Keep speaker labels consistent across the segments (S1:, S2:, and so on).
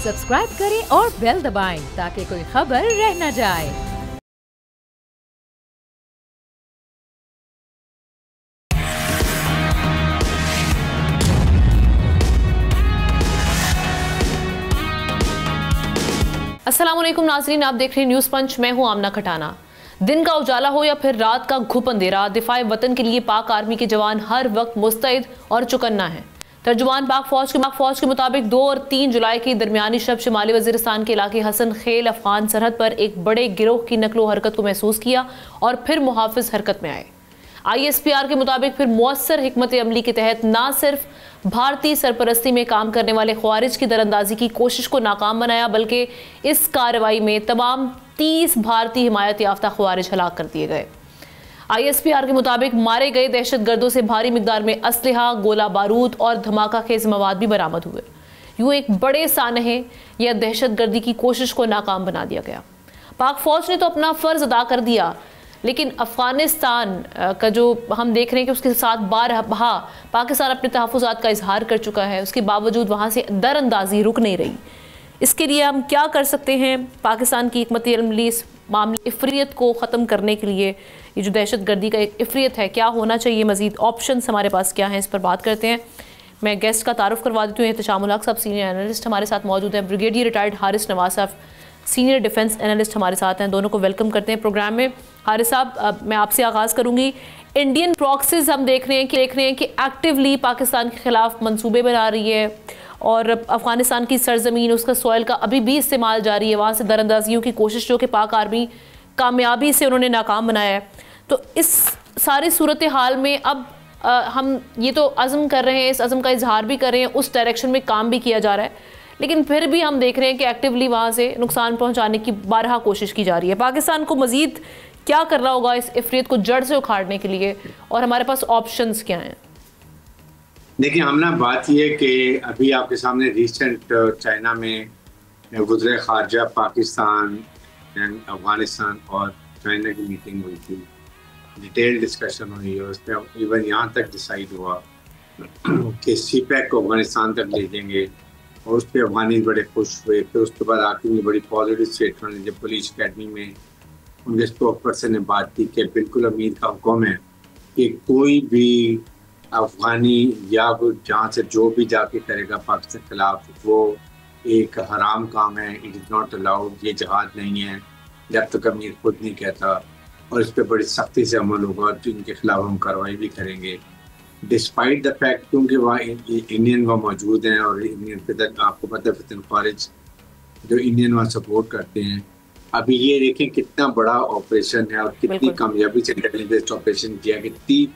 S1: Subscribe करें और bell दबाएं ताकि कोई खबर रह न जाए। अस्सलाम वालेकुम नाज़रीन, आप देख रहे हैं न्यूज़ पंच। मैं हूं आमना खटाना। दिन का उजाला हो या फिर रात का घुप अंधेरा, दिफाए वतन के लिए पाक आर्मी के जवान हर वक्त मुस्तैद और चौकन्ना है। तर्जुमान पाक फौज के मुताबिक 2 और 3 जुलाई की दरमियानी शब शुमाली वजीरिस्तान के इलाके हसन खेल अफगान सरहद पर एक बड़े गिरोह की नकलो हरकत को महसूस किया और फिर मुहाफिज हरकत में आए। ISPR के मुताबिक फिर मौसर हिकमत अमली के तहत ना सिर्फ भारतीय सरपरस्ती में काम करने वाले ख्वारिज की दरअंदाजी की कोशिश को नाकाम बनाया, बल्कि इस कार्रवाई में तमाम 30 भारतीय हिमायत याफ्ता ख्वारिज हलाक कर दिए गए। ISPR के मुताबिक मारे गए दहशत गर्दों से भारी मिकदार में असलहा, गोला बारूद और धमाका खेज मवाद भी बरामद हुए। यूँ एक बड़े सानहे या दहशत गर्दी की कोशिश को नाकाम बना दिया गया। पाक फौज ने तो अपना फ़र्ज अदा कर दिया, लेकिन अफ़गानिस्तान का जो हम देख रहे हैं कि उसके साथ बारहा पाकिस्तान अपने तहफ़्फ़ुज़ात का इजहार कर चुका है, उसके बावजूद वहाँ से दरअंदाजी रुक नहीं रही। इसके लिए हम क्या कर सकते हैं? पाकिस्तान की हिकमत अमली इस मामले इफ़रियत को ख़त्म करने के लिए, ये जो दहशत गर्दी का एक इफ़रियत है, क्या होना चाहिए? मज़ीद ऑप्शंस हमारे पास क्या हैं, इस पर बात करते हैं। मैं गेस्ट का तारुफ़ करवा देती हूँ। एहतशामुल हक साहब सीनियर एनालिस्ट हमारे साथ मौजूद हैं। ब्रिगेडियर रिटायर्ड हारिस नवाज साहब सीनियर डिफेंस एनालिस्ट हमारे साथ हैं। दोनों को वेलकम करते हैं प्रोग्राम में। हारिस साहब, मैं आपसे आगाज़ करूंगी। इंडियन प्रॉक्सीज हम देख रहे हैं कि एक्टिवली पाकिस्तान के खिलाफ मंसूबे बना रही है और अफ़गानिस्तान की सरजमीन, उसका सॉइल का अभी भी इस्तेमाल जारी है। वहाँ से दरअंदाजियों की कोशिश जो कि पाक आर्मी कामयाबी से उन्होंने नाकाम बनाया है। तो इस सारी सूरत हाल में अब हम ये तो अज़म कर रहे हैं, इस अज़म का इजहार भी कर रहे हैं, उस डायरेक्शन में काम भी किया जा रहा है, लेकिन फिर भी हम देख रहे हैं कि एक्टिवली वहाँ से नुकसान पहुँचाने की बारहा कोशिश की जा रही है। पाकिस्तान को मज़ीद क्या करना होगा इस इफ़रियत को जड़ से उखाड़ने के लिए, और हमारे पास ऑप्शंस क्या हैं?
S2: देखिए हमने बात यह है कि अभी आपके सामने रिसेंट चाइना में वज़ीर ख़ारजा पाकिस्तान, अफ़गानिस्तान और चाइना की मीटिंग हुई थी। डिटेल डिस्कशन हुई है, उस पर इवन यहाँ तक डिसाइड हुआ कि CPEC को अफ़गानिस्तान तक ले जाएंगे और उस पर अफ़गानी बड़े खुश हुए। फिर उसके बाद आखिर में बड़ी पॉजिटिव स्टेटमेंट जब पुलिस अकेडमी में उनके स्पोक पर्सन ने बात की कि बिल्कुल अमीर का हुक्म है कि कोई भी अफ़गानी या वो जहाँ से जो भी जाके करेगा पाकिस्तान के खिलाफ, वो एक हराम काम है, इट इज़ नॉट अलाउड, ये जहाद नहीं है जब तक अमीर खुद नहीं कहता, और इस पर बड़ी सख्ती से अमल होगा, तो इनके खिलाफ हम कार्रवाई भी करेंगे डिस्पाइट द फैक्ट क्योंकि वहाँ इंडियन वहाँ मौजूद हैं और इंडियन फितन, आपको पता है फितन ख्वारिज जो इंडियन वहाँ सपोर्ट करते हैं। अभी ये देखें कितना बड़ा ऑपरेशन है और कितनी कामयाबी से इंटेलिजेंस ऑपरेशन किया। कितनी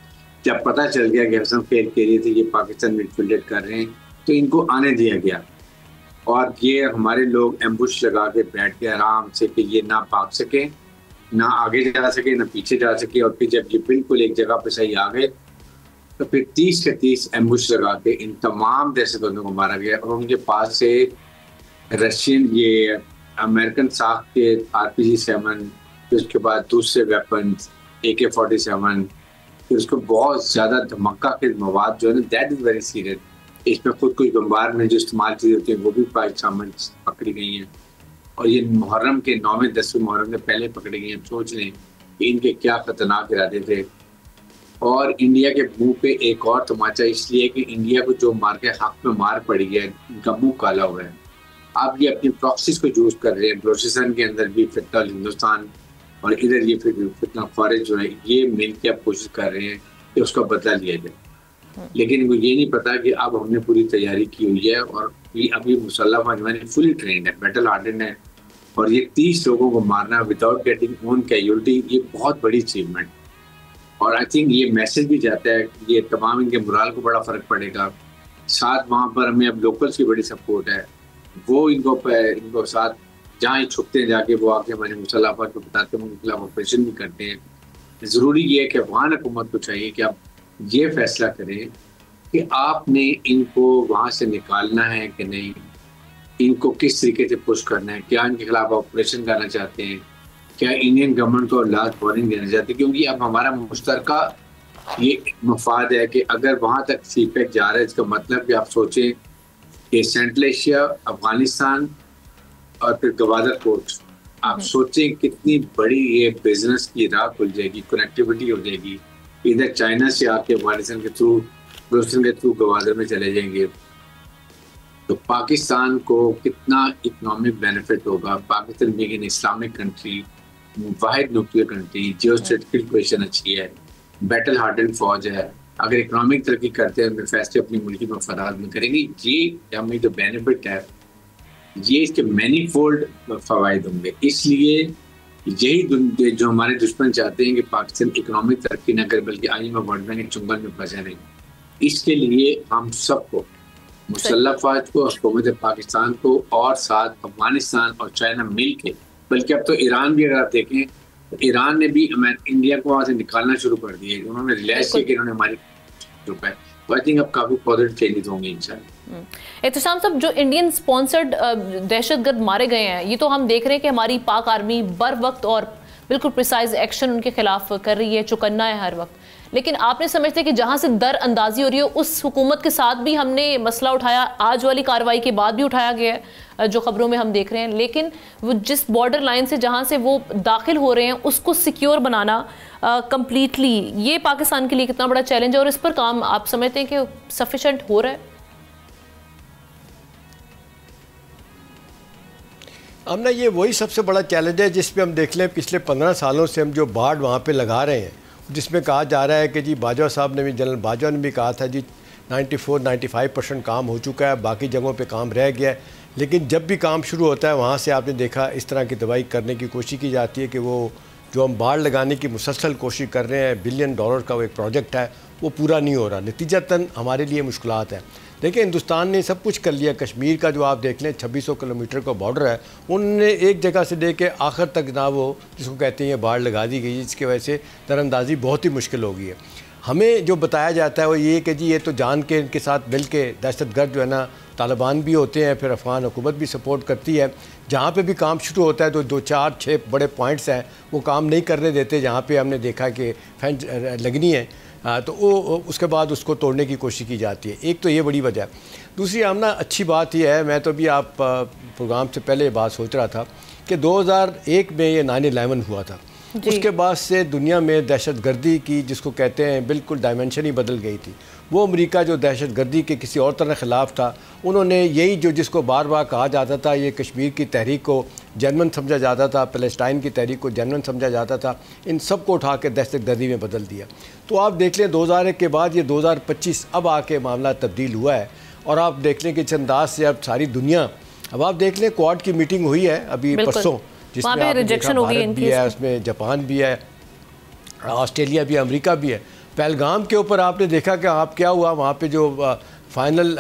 S2: जब पता चल गया कि हसन फेल के लिए थे ये पाकिस्तान में इन्फिल्ट्रेट कर रहे हैं, तो इनको आने दिया गया और ये हमारे लोग एम्बुश लगा के बैठ गए आराम से कि ये ना भाग सके, ना आगे जा सके, ना पीछे जा सके। और फिर जब ये बिल्कुल एक जगह पे सही आ गए तो फिर 30 के 30 एम्बुश लगा के इन तमाम दहशतगर्दों को मारा गया। और उनके पास से रशियन ये अमेरिकन साख के RPG-7, फिर उसके बाद दूसरे वेपन AK-47, फिर उसको बहुत ज़्यादा धमाका के मवाद जो है ना, दैट इज़ वेरी सीरियस। इसमें खुद कुछ बम्बार में जो इस्तेमाल चीज़ें होती हैं वो भी पाकिस्तान पकड़ी गई हैं और ये मुहर्रम के 9वें 10वें मुहर्रम के पहले पकड़ी गई हैं। सोच लें कि इनके क्या ख़तरनाक इरादे थे। और इंडिया के मुंह पे एक और तमाचा इसलिए कि इंडिया को जो मार के हक में मार पड़ी है, इनका मुंह काला हुआ है। आप ये अपनी प्रॉक्सीज को यूज़ कर रहे हैं। बलोचिस्तान के अंदर भी फितना हिंदुस्तान और इधर ये फितना ख्वारिज जो है, ये मिल के आप कोशिश कर रहे हैं कि उसका बदला लिया जाए। लेकिन इनको ये नहीं पता कि अब हमने पूरी तैयारी की हुई है और ये अभी मुसल्लह फौज फुली ट्रेंड है, बैटल हार्डन है, और ये 30 लोगों को मारना विदाउट गेटिंग ओन कैजुअल्टी, ये बहुत बड़ी अचीवमेंट। और आई थिंक ये मैसेज भी जाता है, ये तमाम इनके मोराल को बड़ा फ़र्क पड़ेगा। साथ वहाँ पर हमें अब लोकल्स की बड़ी सपोर्ट है, वो इनको साथ जहाँ ही छुपते हैं जाके वो आके हमारे मुसल्लह अफवाज को बताते हैं, उनके खिलाफ ऑपरेशन भी करते हैं। ज़रूरी ये है कि अफ़गान हुकूमत को चाहिए कि आप ये फैसला करें कि आपने इनको वहाँ से निकालना है कि नहीं, इनको किस तरीके से पुश करना है, क्या इनके खिलाफ ऑपरेशन करना चाहते हैं, क्या इंडियन गवर्नमेंट को लास्ट वार्निंग देना चाहते हैं। क्योंकि अब हमारा मुश्तरका ये मफाद है कि अगर वहाँ तक CPEC जा रहा है, इसका मतलब कि आप सोचें कि सेंट्रल एशिया, अफगानिस्तान और फिर गवादर पोर्ट, आप सोचें कितनी बड़ी ये बिजनेस की राह खुल जाएगी, कनेक्टिविटी हो जाएगी। इधर चाइना से आके अफगानिस्तान के थ्रू, बलूचिस्तान के थ्रू गवादर में चले जाएंगे, तो पाकिस्तान को कितना इकोनॉमिक बेनिफिट होगा। पाकिस्तान भी एक इस्लामिक कंट्री, वाहिद न्यूक्लियर कंट्री, जियोस्ट्रेटेजिकल पोजीशन अच्छी है, बैटल हार्डन फौज है। अगर इकोनॉमिक तरक्की करते हैं, फैसले अपनी मुल्की मफादात में करेंगे, ये हमें जो बेनिफिट है, ये इसके मैनीफोल्ड फवायद होंगे। इसलिए यही जो हमारे दुश्मन चाहते हैं कि पाकिस्तान इकोनॉमिक तरक्की न करे बल्कि IMF वर्ल्ड बैंक के चुंगल में फंसे रहें। इसके लिए हम सबको, मुसल्लह फौज को, हुकूमत पाकिस्तान को और साथ अफगानिस्तान और चाइना मिल के, बल्कि अब तो ईरान भी, अगर आप देखें तो ईरान ने भी इंडिया को वहाँ से निकालना शुरू कर दिया। उन्होंने रियलाइज किया कि इन्होंने हमारी रुपए, तो आई थिंक अब काफी पॉजिटिव चेंजेस होंगे इंशाल्लाह।
S1: एहतशाम साहब, जो इंडियन स्पॉन्सर्ड दहशतगर्द मारे गए हैं, ये तो हम देख रहे हैं कि हमारी पाक आर्मी बर वक्त और बिल्कुल प्रिसाइज एक्शन उनके खिलाफ कर रही है, चुकन्ना है हर वक्त। लेकिन आपने समझते कि जहां से दर अंदाजी हो रही है, उस हुकूमत के साथ भी हमने मसला उठाया, आज वाली कार्रवाई के बाद भी उठाया गया है जो खबरों में हम देख रहे हैं। लेकिन वो जिस बॉर्डर लाइन से जहां से वो दाखिल हो रहे हैं, उसको सिक्योर बनाना कंप्लीटली, ये पाकिस्तान के लिए कितना बड़ा चैलेंज है, और इस पर काम आप समझते हैं कि सफिशेंट हो रहा है?
S3: हमने ये वही सबसे बड़ा चैलेंज है जिसमें हम देख लें पिछले 15 सालों से हम जो बाढ़ वहाँ पे लगा रहे हैं, जिसमें कहा जा रहा है कि जी बाजवा साहब ने भी, जनरल बाजवा ने भी कहा था जी 94-95% काम हो चुका है, बाकी जगहों पे काम रह गया है। लेकिन जब भी काम शुरू होता है वहाँ से आपने देखा इस तरह की दवाई करने की कोशिश की जाती है कि वो जो हम बाढ़ लगाने की मुसलसल कोशिश कर रहे हैं, $1 बिलियन का वो एक प्रोजेक्ट है, वो पूरा नहीं हो रहा। नतीजतन हमारे लिए मुश्किलात हैं। देखिए, हिंदुस्तान ने सब कुछ कर लिया। कश्मीर का जो आप देख लें 2600 किलोमीटर का बॉर्डर है, उन्होंने एक जगह से लेके आखिर तक ना वो जिसको कहते हैं बाढ़ लगा दी गई, जिसकी वजह से दरअंदाजी बहुत ही मुश्किल हो गई है। हमें जो बताया जाता है वो ये कि जी ये तो जान के इनके साथ मिल के दहशतगर्द जो है ना, तालिबान भी होते हैं, फिर अफगान हुकूमत भी सपोर्ट करती है। जहाँ पे भी काम शुरू होता है तो 2-4-6 बड़े पॉइंट्स हैं, वो काम नहीं करने देते। जहाँ पे हमने देखा कि फेंस लगनी है तो वो उसके बाद उसको तोड़ने की कोशिश की जाती है। एक तो ये बड़ी वजह है। दूसरी आमना अच्छी बात यह है, मैं तो भी आप प्रोग्राम से पहले ये बात सोच रहा था कि 2001 में ये 9/11 हुआ था। उसके बाद से दुनिया में दहशतगर्दी की जिसको कहते हैं बिल्कुल डायमेंशन ही बदल गई थी। वो अमेरिका जो दहशतगर्दी के किसी और तरह ख़िलाफ़ था, उन्होंने यही जो जिसको बार बार कहा जाता था, ये कश्मीर की तहरीक को जेन्युइन समझा जाता था, फ़लस्तीन की तहरीक को जेन्युइन समझा जाता था, इन सब को उठा के दहशतगर्दी में बदल दिया। तो आप देख लें 2001 के बाद ये 2025 अब आके मामला तब्दील हुआ है। और आप देख लें कि इस अंदाज से अब सारी दुनिया, अब आप देख लें क्वाड की मीटिंग हुई है अभी परसों, जिसमें आपने देखा भारत भी है, उसमें जापान भी है, ऑस्ट्रेलिया भी है, अमेरिका भी है। पहलगाम के ऊपर आपने देखा कि आप क्या हुआ वहाँ पे जो फाइनल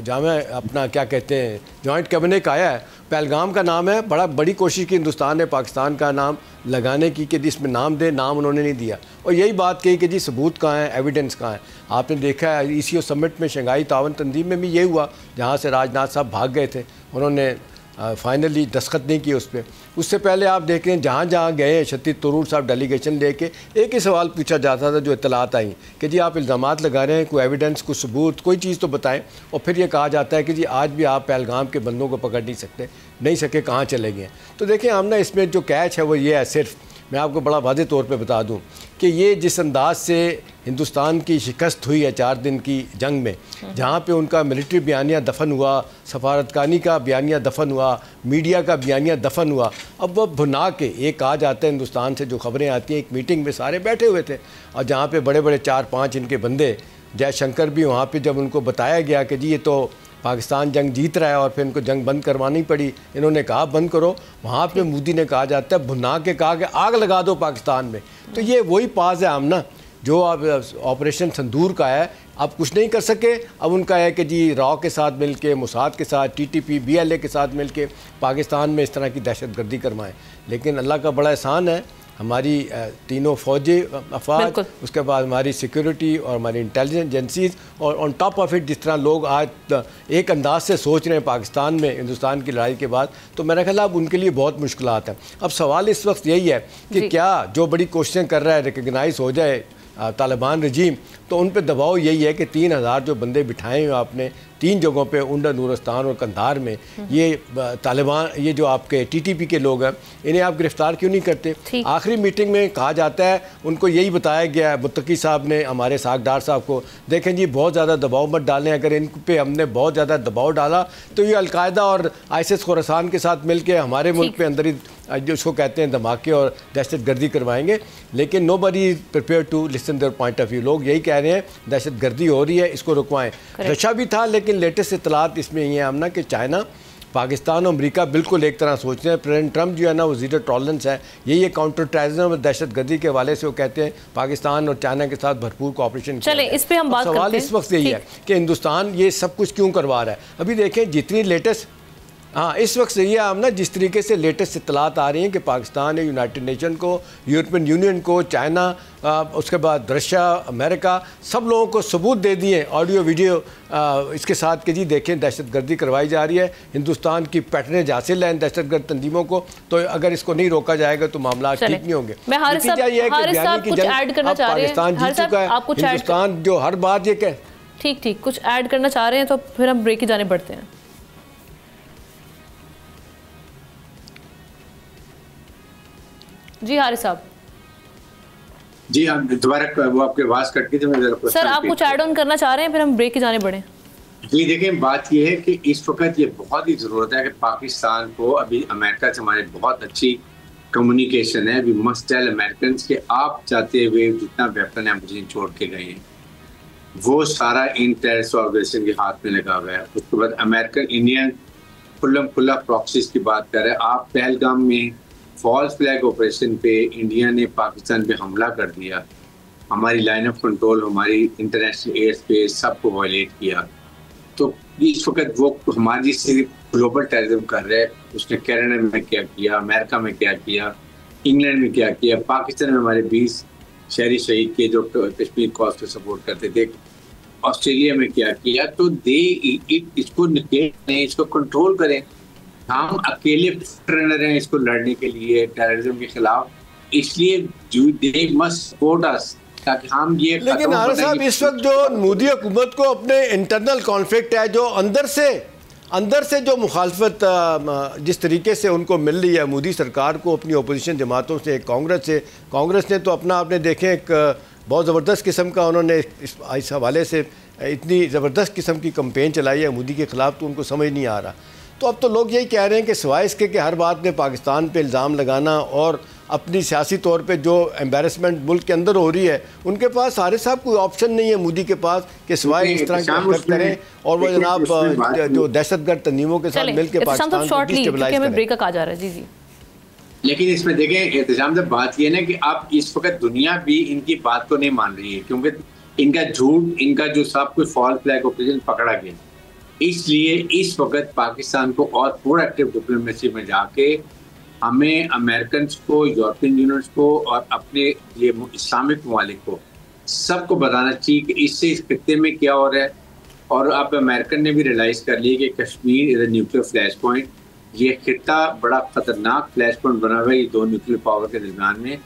S3: जामे अपना क्या कहते हैं जॉइंट कैबिनेट आया है, पहलगाम का नाम है। बड़ी कोशिश की हिंदुस्तान ने पाकिस्तान का नाम लगाने की कि जिसमें नाम दे, नाम उन्होंने नहीं दिया। और यही बात कही कि जी सबूत कहाँ है, एविडेंस कहाँ है। आपने देखा है ECO समिट में, शंघाई तावन तंजीम में भी यही हुआ, जहाँ से राजनाथ साहब भाग गए थे, उन्होंने फाइनली दस्तखत नहीं किए उस पर। उससे पहले आप देख रहे हैं जहाँ जहाँ गए सतीश तरूर साहब डेलीगेशन लेके, एक ही सवाल पूछा जाता था जो इत्तलात आई कि जी आप इल्ज़ामात लगा रहे हैं, कोई एविडेंस, कोई सबूत, कोई चीज़ तो बताएं। और फिर ये कहा जाता है कि जी आज भी आप पहलगाम के बंदों को पकड़ नहीं सके, कहाँ चले गए। तो देखिए हमने इसमें जो कैच है वो ये है, सिर्फ मैं आपको बड़ा वाज़े तौर पे बता दूं कि ये जिस अंदाज से हिंदुस्तान की शिकस्त हुई है 4 दिन की जंग में, जहाँ पे उनका मिलिट्री बयानिया दफन हुआ, सफारतखानी का बयानिया दफन हुआ, मीडिया का बयानिया दफन हुआ। अब वो भुना के एक कहा जाता है हिंदुस्तान से जो खबरें आती हैं, एक मीटिंग में सारे बैठे हुए थे और जहाँ पे बड़े बड़े 4-5 इनके बंदे, जयशंकर भी वहाँ पे, जब उनको बताया गया कि जी ये तो पाकिस्तान जंग जीत रहा है और फिर इनको जंग बंद करवानी पड़ी, इन्होंने कहा बंद करो। वहाँ पे मोदी ने कहा जाता है भुना के कहा कि आग लगा दो पाकिस्तान में। तो ये वही पास है आमना जो अब ऑपरेशन संदूर का है। अब कुछ नहीं कर सके, अब उनका है कि जी रॉ के साथ मिलके, मुसाद के साथ, TTP BLA के साथ मिलके पाकिस्तान में इस तरह की दहशतगर्दी करवाएं। लेकिन अल्लाह का बड़ा एहसान है, हमारी तीनों फौजी अफवाज, उसके बाद हमारी सिक्योरिटी और हमारी इंटेलिजेंस एजेंसीज, और ऑन टॉप ऑफ इट जिस तरह लोग आज एक अंदाज से सोच रहे हैं पाकिस्तान में हिंदुस्तान की लड़ाई के बाद, तो मेरा ख्याल अब उनके लिए बहुत मुश्किलात हैं। अब सवाल इस वक्त यही है कि क्या जो बड़ी कोशिशें कर रहा है रिकग्नाइज हो जाए तालिबान रजीम, तो उन पर दबाव यही है कि 3000 जो बंदे बिठाए हुए आपने 3 जगहों पे उंडा, नूरस्तान और कंधार में ये तालिबान, ये जो आपके TTP के लोग हैं, इन्हें आप गिरफ्तार क्यों नहीं करते? आखिरी मीटिंग में कहा जाता है, उनको यही बताया गया है, मुत्तकी साहब ने, हमारे सागडार साहब को, देखें जी बहुत ज़्यादा दबाव मत डालें, अगर इन पे हमने बहुत ज़्यादा दबाव डाला तो ये अलकायदा और ISIS खुरासान के साथ मिलकर हमारे मुल्क पे अंदर ही जो उसको कहते हैं धमाके और दहशत गर्दी करवाएंगे। लेकिन nobody is prepare to listen their point of view. लोग यही कह रहे हैं दहशत गर्दी हो रही है, इसको रुकवाएं। रशिया भी था, लेकिन लेटेस्ट इत्तलात इसमें ये आमना कि चाइना, पाकिस्तान और अमेरिका बिल्कुल एक तरह सोच रहे हैं। प्रेसिडेंट ट्रंप जो है ना वो ज़ीरो टॉलरेंस है, यही है काउंटर टेररिज्म और दहशत गर्दी के हवाले से वो कहते हैं पाकिस्तान और चाइना के साथ भरपूर कोऑपरेशन।
S1: चले इस पे हम बात करते हैं।
S3: सवाल इस वक्त यही है कि हिंदुस्तान ये सब कुछ क्यों करवा रहा है। अभी देखें जितनी लेटेस्ट, हाँ इस वक्त सही है हम ना, जिस तरीके से लेटेस्ट इत्तलात आ रही हैं कि पाकिस्तान ने यूनाइटेड नेशन को, यूरोपियन यूनियन को, चाइना, उसके बाद रशिया, अमेरिका, सब लोगों को सबूत दे दिए ऑडियो वीडियो इसके साथ कि जी देखें दहशत गर्दी करवाई जा रही है, हिंदुस्तान की पैटर्नेज हासिल है दहशत गर्द तंजीमों को, तो अगर इसको नहीं रोका जाएगा तो मामला ठीक नहीं होंगे। पाकिस्तान जीत चुका है, हिंदुस्तान जो हर बात ये कह
S1: ठीक कुछ ऐड करना चाह रहे हैं तो फिर हम ब्रेक की जाने पड़ते हैं। जी हारिस साहब।
S2: जी हाँ, दोबारा वो आपके आवाज कट गई थी, मैं जरा
S1: सर आप कुछ ऐड ऑन करना चाह रहे हैं, फिर हम ब्रेक की जाने पड़े।
S2: जी देखें, बात ये है कि इस वक्त ये बहुत ही ज़रूरत है कि पाकिस्तान को, अभी अमेरिका से हमारे बहुत अच्छी कम्युनिकेशन है, वी मस्ट टेल अमेरिकन कि आप चाहते हुए जितना वेपन है मुझे छोड़ के गए हैं वो सारा इन टेररिस्ट ऑर्गेनाइजेशन के हाथ में लगा हुआ है। उसके बाद अमेरिकन इंडियन खुला प्रॉक्सीज की बात कर रहे हैं। आप पहलगाम में फॉल्स फ्लैग ऑपरेशन पे इंडिया ने पाकिस्तान पे हमला कर दिया, हमारी लाइन ऑफ कंट्रोल, हमारी इंटरनेशनल एयर स्पेस सबको वायलेट किया। तो इस वक्त वो हमारी ग्लोबल टेररिज्म कर रहे हैं। उसने कनाडा में क्या किया, अमेरिका में क्या किया, इंग्लैंड में क्या किया, पाकिस्तान में हमारे 20 शहरी शहीद के जो कश्मीर कॉज को सपोर्ट करते थे, ऑस्ट्रेलिया में क्या किया। तो इसको निकेलें, इसको कंट्रोल करें। हम अकेले ट्रेनर हैं इसको लड़ने के लिए टेररिज्म के खिलाफ, इसलिए दे मस्ट सपोर्ट अस ताकि हम ये।
S3: लेकिन हारिस साहब इस वक्त जो मोदी हुकूमत को अपने इंटरनल कॉन्फ्लिक्ट है, जो अंदर से जो मुखालफत जिस तरीके से उनको मिल रही है मोदी सरकार को अपनी अपोजिशन जमातों से, कांग्रेस ने तो अपना आपने देखें एक बहुत ज़बरदस्त किस्म का उन्होंने इस हवाले से इतनी ज़बरदस्त किस्म की कंपेन चलाई है मोदी के ख़िलाफ़, तो उनको समझ नहीं आ रहा। तो अब तो लोग यही कह रहे हैं कि सिवाय इसके कि हर बात में पाकिस्तान पे इल्ज़ाम लगाना और अपनी सियासी तौर पे जो एम्बेरसमेंट मुल्क के अंदर हो रही है, उनके पास हारिस साहब कोई ऑप्शन नहीं है मोदी के पास कि सिवाय इस तरह की हरकत करें और वो जनाब जो दहशतगर्द तंजीमों के साथ मिलकर पाकिस्तान को डिस्टेबलाइज करें।
S1: ब्रेक का जा रहा है। जी
S2: लेकिन इसमें देखें एहतशाम साहब, बात ये ना कि आप इस वक्त दुनिया भी इनकी बात को नहीं मान रही है, क्योंकि इनका झूठ, इनका जो सब कुछ फॉल्स फ्लैग ऑपरेशन पकड़ा गया। इसलिए इस वक्त पाकिस्तान को और प्रोएक्टिव डिप्लोमेसी में जाके हमें अमेरिकन को, यूरोपियन यूनियन को और अपने ये इस्लामिक ममालिक को सबको बताना चाहिए कि इससे इस खत्ते में क्या हो रहा है। और अब अमेरिकन ने भी रियलाइज़ कर लिया कि Kashmir is a nuclear flash point, ये खत्ता बड़ा ख़तरनाक फ्लैश पॉइंट बना हुआ है ये दो न्यूक्लियर पावर के दरमियान में,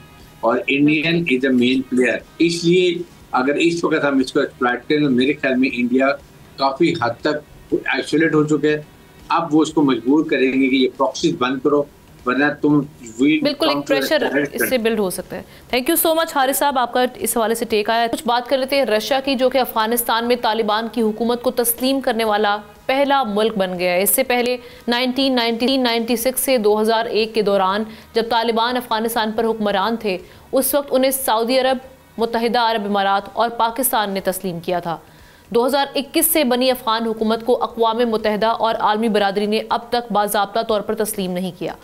S2: और Indian is a main player. इसलिए अगर इस वक्त हम इसको एक्सप्लॉइट करें तो मेरे ख्याल में इंडिया काफ़ी हद तक आइसोलेट हो चुके हैं। अब वो उसको मजबूर करेंगे कि ये प्रॉक्सीज बंद करो, वरना तुम
S1: बिल्कुल एक प्रेशर इससे बिल्ड हो सकता है। Thank you so much Haris साहब, आपका इस हवाले से टेक आया। कुछ बात कर लेते हैं रशिया की, जो कि अफगानिस्तान में तालिबान की हुकूमत को तस्लीम करने वाला पहला मुल्क बन गया है। इससे पहले 1996 से 2001 के दौरान जब तालिबान अफगानिस्तान पर हुक्मरान थे, उस वक्त उन्हें सऊदी अरब, मुत्तहिदा अरब इमारात और पाकिस्तान ने तस्लीम किया था। 2021 से बनी अफगान हुकूमत को अक़वाम मुत्तहिदा और आलमी बरादरी ने अब तक बाज़ाब्ता तौर पर तस्लीम नहीं किया।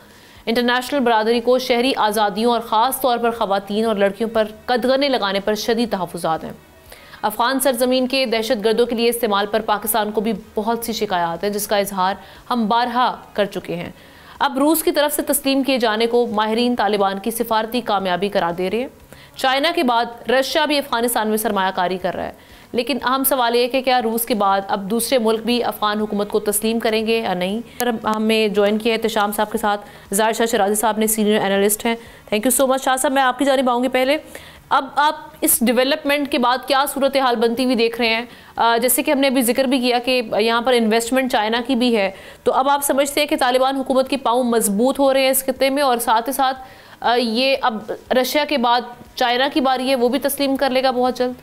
S1: इंटरनेशनल बरादरी को शहरी आज़ादियों और ख़ास तौर पर ख़वातीन और लड़कियों पर कदगने लगाने पर शदीद तहफ़्फ़ुज़ात हैं। अफ़गान सरजमीन के दहशत गर्दों के लिए इस्तेमाल पर पाकिस्तान को भी बहुत सी शिकायत हैं, जिसका इजहार हम बारहा कर चुके हैं। अब रूस की तरफ से तस्लीम किए जाने को माहिरीन तालिबान की सिफारती कामयाबी करार दे रहे हैं। चाइना के बाद रशिया भी अफ़गानिस्तान में सरमायाकारी कर रहा है, लेकिन अहम सवाल ये है कि क्या रूस के बाद अब दूसरे मुल्क भी अफ़गान हुकूमत को तस्लीम करेंगे या नहीं। हमें ज्वाइन किया है एहतशाम साहब के साथ, ज़ाहिर शाह शराजी साहब ने सीनियर एनालिस्ट हैं। Thank you so much Shah साहब। मैं आपकी जानिब आऊँगी। पहले अब आप इस डेवलपमेंट के बाद क्या सूरत हाल बनती हुई देख रहे हैं? जैसे कि हमने अभी जिक्र भी किया कि यहाँ पर इन्वेस्टमेंट चाइना की भी है, तो अब आप समझते हैं कि तालिबान हुकूमत के पांव मजबूत हो रहे हैं इस खित्ते में, और साथ ही साथ ये अब रशिया के बाद चाइना की बारी है, वो भी तस्लीम कर लेगा बहुत जल्द?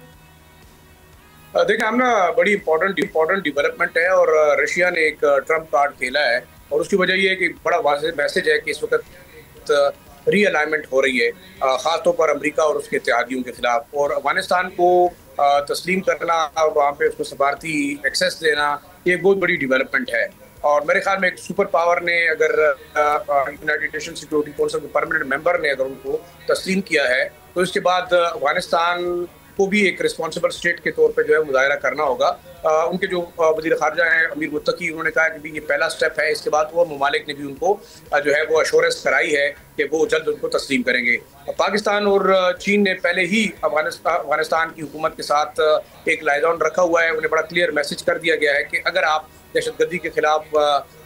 S4: देखिए हम ना बड़ी इंपॉर्टेंट डेवलपमेंट है, और रशिया ने एक ट्रम्प कार्ड खेला है, और उसकी वजह ये है कि बड़ा वाज़ेह मैसेज है कि इस वक्त रीअलाइनमेंट हो रही है, ख़ासतौर पर अमेरिका और उसके इत्तेहादियों के खिलाफ, और अफगानिस्तान को तस्लीम करना और वहाँ पे उसको सफारती एक्सेस देना, ये एक बहुत बड़ी डेवलपमेंट है। और मेरे ख्याल में एक सुपर पावर ने अगर यूनाइटेड नेशन सिक्योरिटी काउंसिल के परमानेंट मेंबर ने अगर उनको तस्लीम किया है, तो इसके बाद अफगानिस्तान को भी एक रिस्पॉन्सिबल स्टेट के तौर पे जो है मुजाहरा करना होगा। उनके जो वज़ीर ख़ारजा हैं अमीर मुत्तकी, उन्होंने कहा कि ये पहला स्टेप है, इसके बाद और ममालिक ने भी उनको जो है वो अश्योरेंस कराई है कि वो जल्द उनको तस्लीम करेंगे। पाकिस्तान और चीन ने पहले ही अफगानिस्तान की हुकूमत के साथ एक लाइजॉन रखा हुआ है, उन्हें बड़ा क्लियर मैसेज कर दिया गया है कि अगर आप दहशतगर्दी के खिलाफ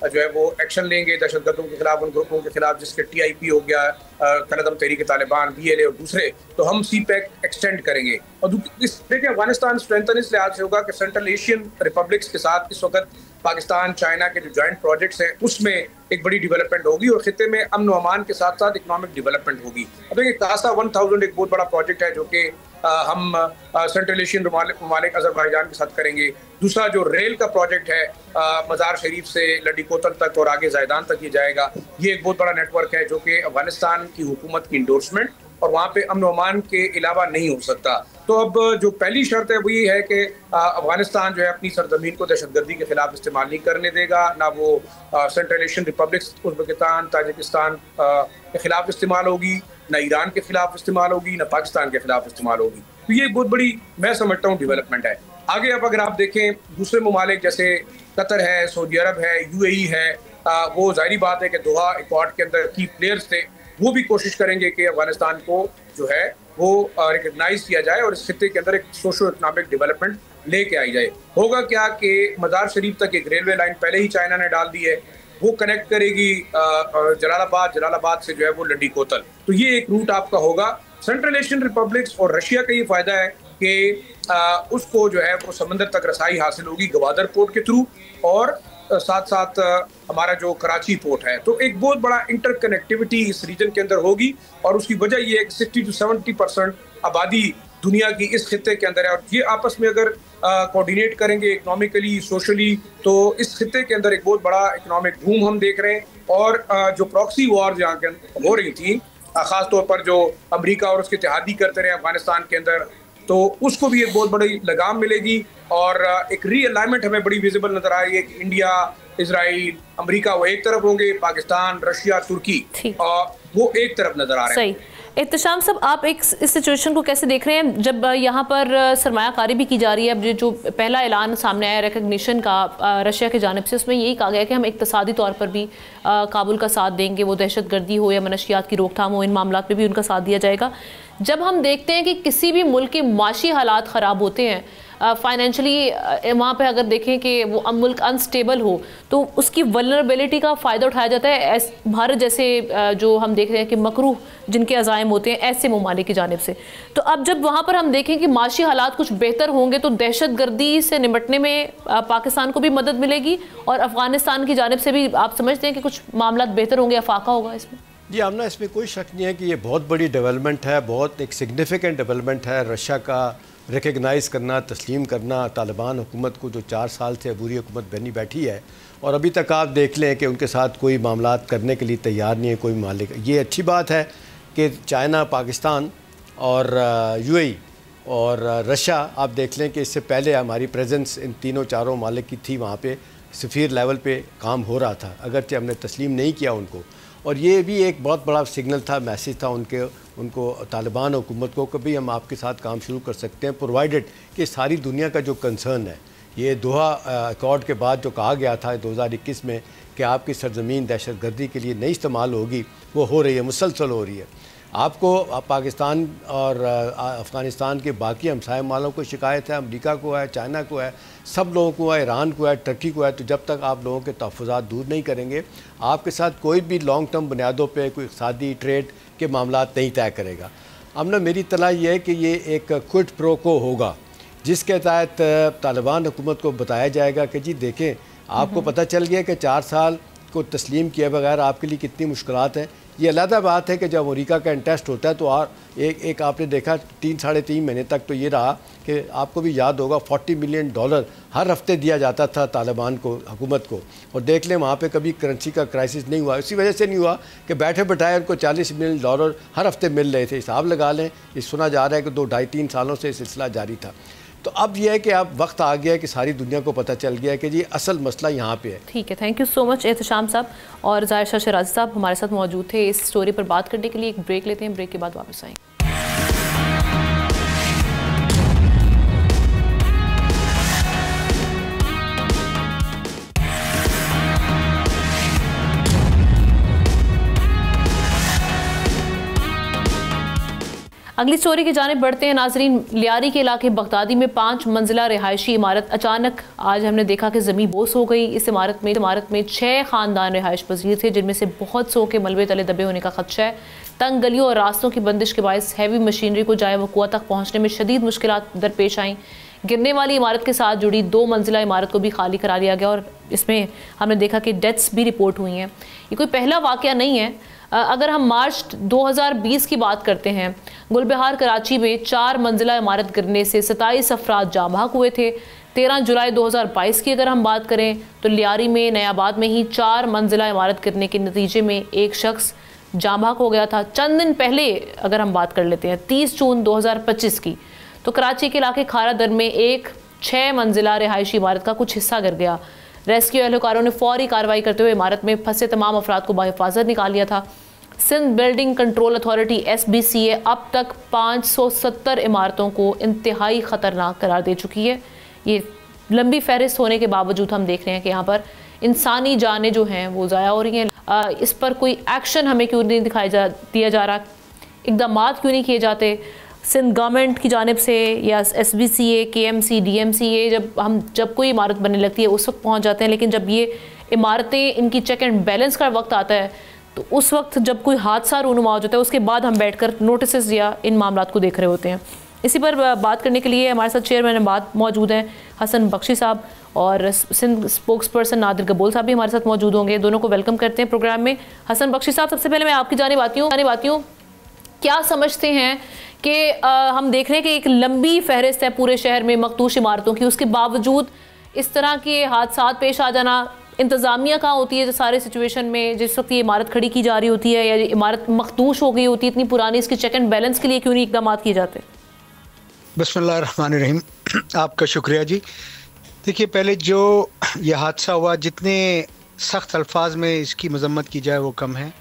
S4: जो है वो एक्शन लेंगे, दहशतगर्दों के खिलाफ, उन ग्रुपों के खिलाफ जिसके TIP हो गया, कलदम तहरीक तालिबान, BLA और दूसरे, तो हम CPEC एक्सटेंड करेंगे। और देखिए अफगानिस्तान स्ट्रेंथन इस लिहाज से होगा कि सेंट्रल एशियन रिपब्लिक्स के साथ इस वक्त पाकिस्तान चाइना के जो जॉइंट प्रोजेक्ट्स हैं उसमें एक बड़ी डेवलपमेंट होगी, और खित्ते में अमन व अमान के साथ साथ इकोनॉमिक डेवलपमेंट होगी। अब देखिए कासा 1000 एक बहुत बड़ा प्रोजेक्ट है जो कि हम सेंट्रल एशियन ममालिक अजरबैजान के साथ करेंगे। दूसरा जो रेल का प्रोजेक्ट है मज़ार शरीफ से लडी कोतल तक और आगे जायदान तक ये जाएगा, ये एक बहुत बड़ा नेटवर्क है जो कि अफगानिस्तान की हुकूमत की इंडोर्समेंट और वहाँ पे अमन अमान के अलावा नहीं हो सकता। तो अब जो पहली शर्त है वो ये है कि अफगानिस्तान जो है अपनी सरजमीन को दहशतगर्दी के खिलाफ इस्तेमाल नहीं करने देगा, ना वो central Asian republics Uzbekistan, Tajikistan के खिलाफ इस्तेमाल होगी, ना ईरान के खिलाफ इस्तेमाल होगी, ना पाकिस्तान के खिलाफ इस्तेमाल होगी। तो ये बहुत बड़ी मैं समझता हूँ डेवलपमेंट है। आगे अब अगर आप देखें दूसरे ममालिक जैसे कतर है, सऊदी अरब है, UAE है, वो जाहिर बात है कि दोहा एकॉर्ड के अंदर की प्लेयर्स थे, वो भी कोशिश करेंगे कि अफगानिस्तान को जो है वो रिकग्नाइज किया जाए और इस खित्ते के अंदर एक सोशो इकोनॉमिक डेवलपमेंट लेके आई जाए। होगा क्या कि मज़ार शरीफ तक एक रेलवे लाइन पहले ही चाइना ने डाल दी है, वो कनेक्ट करेगी जलालाबाद से जो है वो लडी कोतल, तो ये एक रूट आपका होगा। सेंट्रल एशियन रिपब्लिक्स और रशिया का ये फायदा है कि उसको जो है वो समंदर तक रसाई हासिल होगी गवादर पोर्ट के थ्रू, और साथ साथ हमारा जो कराची पोर्ट है, तो एक बहुत बड़ा इंटरकनेक्टिविटी इस रीजन के अंदर होगी। और उसकी वजह ये है कि 60 से 70% आबादी दुनिया की इस खित्ते के अंदर है, और ये आपस में अगर कोऑर्डिनेट करेंगे इकोनॉमिकली, सोशली, तो इस खित्ते के अंदर एक बहुत बड़ा इकोनॉमिक बूम हम देख रहे हैं। और जो प्रॉक्सी वॉर यहाँ के हो रही थी, ख़ासतौर पर जो अमेरिका और उसके इत्तेहादी करते रहे अफगानिस्तान के अंदर, तो उसको भी एक बहुत बड़ी लगाम मिलेगी और एक रीअलाइनमेंट हमें बड़ी विजिबल नजर आ रही है कि इंडिया, इजराइल, अमेरिका वो एक तरफ होंगे, पाकिस्तान, रशिया, तुर्की वो एक तरफ नजर आ रहे हैं।
S1: एहतशाम साहब, आप इस सिचुएशन को कैसे देख रहे हैं जब यहाँ पर सरमायाकारी भी की जा रही है? अब जो पहला ऐलान सामने आया रिकग्निशन का रशिया की जानिब से, उसमें यही कहा गया कि हम इक्तसादी तौर पर भी काबुल का साथ देंगे, वो दहशतगर्दी हो या मनशियात की रोकथाम हो, इन मामलों में भी उनका साथ दिया जाएगा। जब हम देखते हैं कि किसी भी मुल्क के माशी हालात ख़राब होते हैं, फाइनेंशली वहाँ पे अगर देखें कि वो मुल्क अनस्टेबल हो, तो उसकी वल्नरेबिलिटी का फ़ायदा उठाया जाता है भारत जैसे जो हम देख रहे हैं कि मकरूह जिनके अज़ाइम होते हैं ऐसे ममालिक की जानिब से। तो अब जब वहाँ पर हम देखें कि माशी हालात कुछ बेहतर होंगे, तो दहशतगर्दी से निपटने में पाकिस्तान को भी मदद मिलेगी और अफ़गानिस्तान की जानिब से भी आप समझते हैं कि कुछ मामला बेहतर होंगे, अफाका होगा इसमें?
S3: जी आमना, इसमें कोई शक नहीं है कि ये बहुत बड़ी डेवलपमेंट है, बहुत एक सिग्निफिकेंट डेवलपमेंट है। रशिया का रिकग्नाइज़ करना, तस्लीम करना तालिबान हुकूमत को, जो 4 साल से अबूरी हुकूमत बनी बैठी है और अभी तक आप देख लें कि उनके साथ कोई मामलात करने के लिए तैयार नहीं है कोई मालिक। ये अच्छी बात है कि चाइना, पाकिस्तान और UAE और रशिया, आप देख लें कि इससे पहले हमारी प्रेजेंस इन तीनों चारों मालिक की थी, वहाँ पे सफ़ीर लेवल पे काम हो रहा था, अगरचे हमने तस्लीम नहीं किया उनको। और ये भी एक बहुत बड़ा सिग्नल था, मैसेज था उनको तालिबान हुकूमत को, कभी हम आपके साथ काम शुरू कर सकते हैं, प्रोवाइडेड कि सारी दुनिया का जो कंसर्न है, ये दोहा अकॉर्ड के बाद जो कहा गया था 2021 में कि आपकी सरजमीन दहशतगर्दी के लिए नहीं इस्तेमाल होगी, वो हो रही है, मुसलसल हो रही है। आपको पाकिस्तान और अफ़गानिस्तान के बाकी हमसाय मालों को शिकायत है, अमेरिका को है, चाइना को है, सब लोगों को है, ईरान को है, टर्की को है। तो जब तक आप लोगों के तहफ़्फ़ुज़ात दूर नहीं करेंगे, आपके साथ कोई भी लॉन्ग टर्म बुनियादों पे कोई इक़्तिसादी ट्रेड के मामलात नहीं तय करेगा। हमने मेरी इत्तला ये है कि ये एक क्विड प्रो को होगा, जिसके तहत तालिबान हुकूमत को बताया जाएगा कि जी देखें, आपको पता चल गया कि 4 साल को तस्लीम किए बगैर आपके लिए कितनी मुश्किलात हैं। ये अलग बात है कि जब अमेरिका का इंटरेस्ट होता है तो एक आपने देखा 3-3.5 महीने तक तो ये रहा कि आपको भी याद होगा $40 मिलियन हर हफ्ते दिया जाता था तालिबान को, हुकूमत को। और देख लें वहाँ पे कभी करेंसी का क्राइसिस नहीं हुआ। इसी वजह से नहीं हुआ कि बैठे बैठाए उनको $40 मिलियन हर हफ्ते मिल रहे थे। हिसाब लगा लें, ये सुना जा रहा है कि 2-2.5-3 सालों से सिलसिला जारी था। तो अब यह है कि अब वक्त आ गया है कि सारी दुनिया को पता चल गया है कि जी असल मसला यहाँ पे है।
S1: ठीक है, thank you so much Ehtesham साहब। और ज़ाहिर शाह शराजी साहब हमारे साथ मौजूद थे इस स्टोरी पर बात करने के लिए। एक ब्रेक लेते हैं, ब्रेक के बाद वापस आएंगे। अगली स्टोरी की जानिब बढ़ते हैं नाजरीन। लियारी के इलाके बगदादी में 5 मंजिला रिहायशी इमारत अचानक आज हमने देखा कि ज़मीन बोस हो गई। इस इमारत में 6 ख़ानदान रिहायश पजीर थे, जिनमें से बहुत सौ के मलबे तले दबे होने का खदशा है। तंग गलियों और रास्तों की बंदिश के बायस हैवी मशीनरी को जाए वकुआ तक पहुँचने में शदीद मुश्किलात दरपेश आईं। गिरने वाली इमारत के साथ जुड़ी 2 मंजिला इमारत को भी खाली करा दिया गया और इसमें हमने देखा कि डेथ्स भी रिपोर्ट हुई हैं। ये कोई पहला वाक़या नहीं है। अगर हम मार्च 2020 की बात करते हैं, गुलबहार कराची में 4 मंजिला इमारत गिरने से 27 अफराद जाँ बहक हुए थे। 13 जुलाई 2022 की अगर हम बात करें तो लियारी में नयाबाद में ही 4 मंजिला इमारत गिरने के नतीजे में एक शख्स जाँ बहक हो गया था। चंद दिन पहले अगर हम बात कर लेते हैं 30 जून 2025 की, तो कराची के इलाके खारा दर में एक 6 मंजिला रिहायशी इमारत का कुछ हिस्सा गिर गया। रेस्क्यू एहलकारों ने फौरी कार्रवाई करते हुए इमारत में फंसे तमाम अफराद को बाहिफाजत निकाल लिया था। Sindh building control authority SBCA अब तक 570 इमारतों को इंतहाई ख़तरनाक करार दे चुकी है। ये लंबी फहरिस्त होने के बावजूद हम देख रहे हैं कि यहाँ पर इंसानी जानें जो हैं वो ज़ाया हो रही हैं। इस पर कोई एक्शन हमें क्यों नहीं दिया जा रहा, इक़दाम क्यों नहीं किए जाते सिंध गवर्नमेंट की जानिब से या SBCA, KMC, DMCA। जब कोई इमारत बनने लगती है उस वक्त पहुँच जाते हैं, लेकिन जब ये इमारतें इनकी चेक एंड बैलेंस का वक्त आता है तो उस वक्त जब कोई हादसा रूनुमा हो जाता है उसके बाद हम बैठकर नोटिस या इन मामलात को देख रहे होते हैं। इसी पर बात करने के लिए हमारे साथ चेयरमैन बात मौजूद हैं हसन बख्शी साहब और सिंध स्पोक्स पर्सन नादिर गबोल साहब भी हमारे साथ मौजूद होंगे। दोनों को वेलकम करते हैं प्रोग्राम में। हसन बख्शी साहब, सबसे पहले मैं आपकी जानिब आती हूँ, क्या समझते हैं कि हम देख रहे हैं कि एक लंबी फहरिस्त है पूरे शहर में मखदूश इमारतों की, उसके बावजूद इस तरह के हादसा पेश आ जाना, इंतज़ामिया कहाँ होती है जो सारे सिचुएशन में जिस वक्त ये इमारत खड़ी की जा रही होती है या इमारत मखदूश हो गई होती है इतनी पुरानी, इसकी चेक एंड बैलेंस के लिए क्यों नहीं इक़दाम किए जाते?
S5: बिस्मिल्लाहिर्रहमानिर्रहीम, आपका शुक्रिया जी। देखिए, पहले जो ये हादसा हुआ, जितने सख्त अल्फाज में इसकी मजम्मत की जाए वो कम है।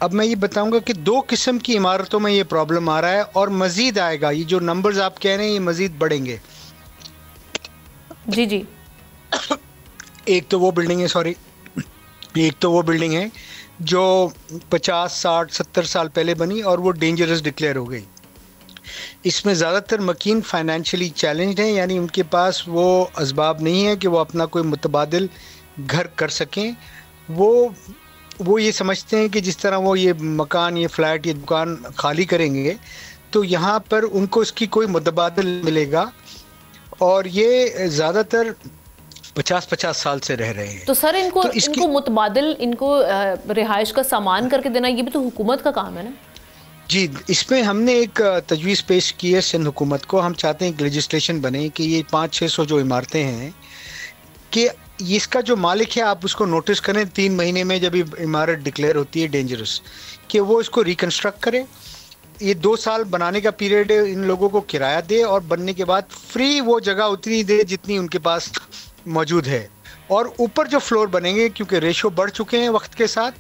S5: अब मैं ये बताऊंगा कि 2 किस्म की इमारतों में ये प्रॉब्लम आ रहा है और मज़ीद आएगा। ये जो नंबर्स आप कह रहे हैं ये मज़ीद बढ़ेंगे।
S1: जी
S5: एक तो वो बिल्डिंग है जो 50, 60, 70 साल पहले बनी और वो डेंजरस डिक्लेयर हो गई। इसमें ज़्यादातर मकीन फाइनेंशियली चैलेंज्ड हैं, यानी उनके पास वो असबाब नहीं है कि वो अपना कोई मुतबादिल घर कर सकें। वो ये समझते हैं कि जिस तरह वो ये मकान, ये फ्लैट, ये दुकान खाली करेंगे तो यहाँ पर उनको इसकी कोई मुतबादिल मिलेगा, और ये ज़्यादातर 50-50 साल से रह रहे हैं।
S1: तो सर इनको मुतबादिल, इनको रिहाइश का सामान करके देना, ये भी तो हुकूमत का काम है ना?
S5: जी, इसमें हमने एक तजवीज़ पेश की है सिंध हुकूमत को। हम चाहते हैं कि लेजिस्लेशन बने कि ये 500-600 जो इमारतें हैं कि इसका जो मालिक है आप उसको नोटिस करें 3 महीने में, जब इमारत डिक्लेयर होती है डेंजरस, कि वो इसको रिकन्स्ट्रक्ट करे। ये 2 साल बनाने का पीरियड है, इन लोगों को किराया दे और बनने के बाद फ्री वो जगह उतनी दे जितनी उनके पास मौजूद है। और ऊपर जो फ्लोर बनेंगे, क्योंकि रेशो बढ़ चुके हैं वक्त के साथ,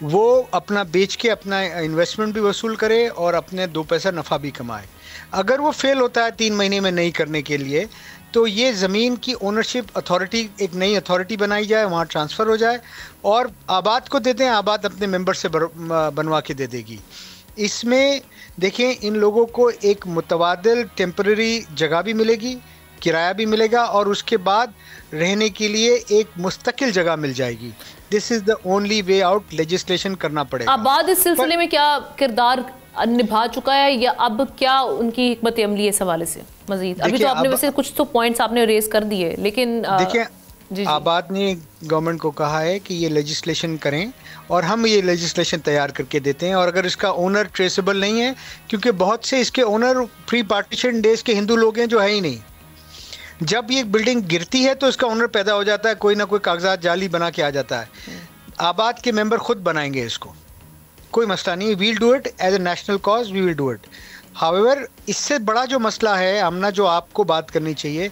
S5: वो अपना बेच के अपना इन्वेस्टमेंट भी वसूल करे और अपने 2 पैसा नफ़ा भी कमाए। अगर वो फेल होता है 3 महीने में नहीं करने के लिए, तो ये ज़मीन की ओनरशिप अथॉरिटी, एक नई अथॉरिटी बनाई जाए, वहाँ ट्रांसफ़र हो जाए और आबाद को देते हैं, आबाद अपने मेंबर से बनवा के दे देगी। इसमें देखें, इन लोगों को एक मुतबादिल टेम्परेरी जगह भी मिलेगी, किराया भी मिलेगा, और उसके बाद रहने के लिए एक मुस्तकिल जगह मिल जाएगी। This is the only way out, legislation करना पड़ेगा।
S1: आबाद इस सिलसिले में क्या किरदार निभा चुका है या अब क्या उनकी हिकमत अमली इस हवाले से मजीद? अभी तो आपने वैसे कुछ तो पॉइंट्स आपने रेज कर दिए, लेकिन
S5: देखिए आबाद ने गवर्नमेंट को कहा है कि ये लेजिस्लेशन करें और हम ये लेजिस्लेशन तैयार करके देते हैं, और अगर इसका ओनर ट्रेसेबल नहीं है, क्योंकि बहुत से इसके ओनर प्री पार्टीशन डेज के हिंदू लोग हैं जो है ही नहीं। जब ये बिल्डिंग गिरती है तो इसका ओनर पैदा हो जाता है, कोई ना कोई कागजात जाली बना के आ जाता है। आबाद के मेंबर खुद बनाएंगे इसको, कोई मसला नहीं, we will do it as a national cause, we will do it. However इससे बड़ा जो मसला है आमना, जो आपको बात करनी चाहिए,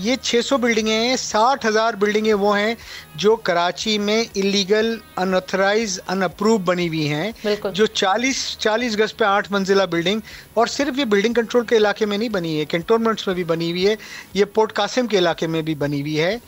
S5: ये 600 बिल्डिंगें हैं, 60,000 बिल्डिंगें वो हैं जो कराची में इलीगल, अनऑथराइज, अनअप्रूव बनी हुई हैं, जो 40 गज पे 8 मंजिला बिल्डिंग, और सिर्फ ये बिल्डिंग कंट्रोल के इलाके में नहीं बनी है, कैंटोनमेंट्स में भी बनी हुई है, ये पोर्ट कासिम के इलाके में भी बनी हुई है,